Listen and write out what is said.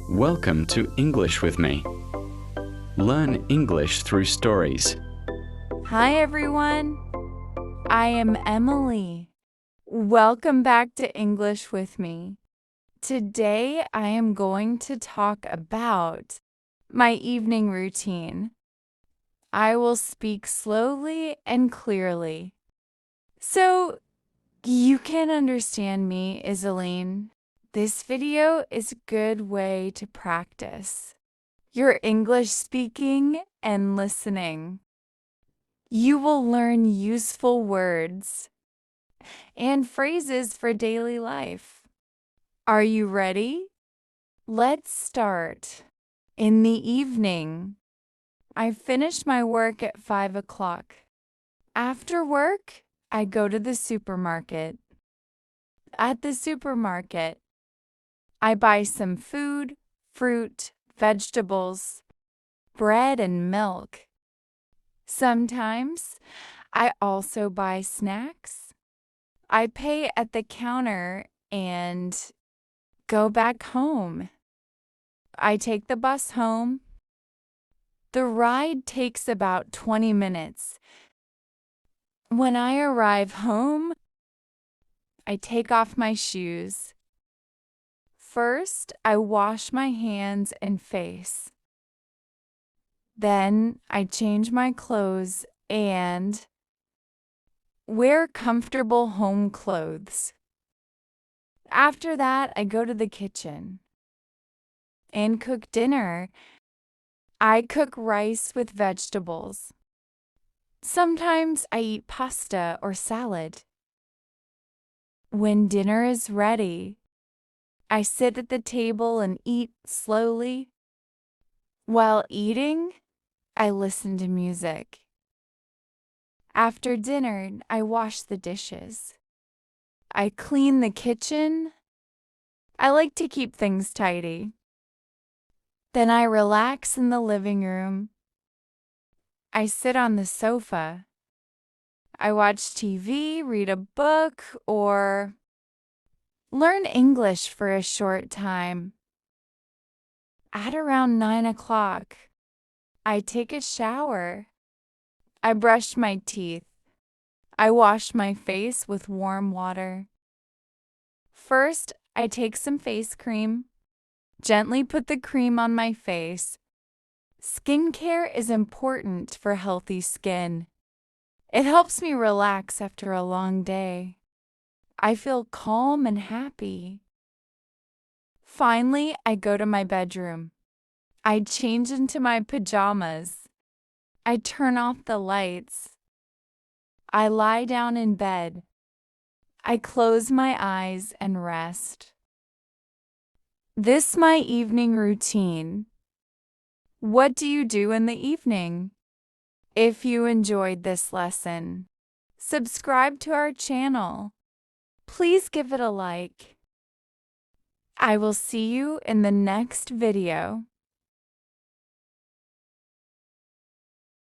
Welcome to English with me. Learn English through stories. Hi everyone, I am Emily. Welcome back to English with me. Today I am going to talk about my evening routine. I will speak slowly and clearly so you can understand me, Isaline. This video is a good way to practice your English speaking and listening. You will learn useful words and phrases for daily life. Are you ready? Let's start. In the evening, I finish my work at 5 o'clock. After work, I go to the supermarket. At the supermarket, I buy some food, fruit, vegetables, bread, and milk. Sometimes I also buy snacks. I pay at the counter and go back home. I take the bus home. The ride takes about 20 minutes. When I arrive home, I take off my shoes. First, I wash my hands and face. Then I change my clothes and wear comfortable home clothes. After that, I go to the kitchen and cook dinner. I cook rice with vegetables. Sometimes I eat pasta or salad. When dinner is ready, I sit at the table and eat slowly. While eating, I listen to music. After dinner, I wash the dishes. I clean the kitchen. I like to keep things tidy. Then I relax in the living room. I sit on the sofa. I watch TV, read a book, or learn English for a short time. At around 9 o'clock, I take a shower. I brush my teeth. I wash my face with warm water. First, I take some face cream. Gently put the cream on my face. Skincare is important for healthy skin. It helps me relax after a long day. I feel calm and happy. Finally, I go to my bedroom. I change into my pajamas. I turn off the lights. I lie down in bed. I close my eyes and rest. This is my evening routine. What do you do in the evening? If you enjoyed this lesson, subscribe to our channel. Please give it a like. I will see you in the next video.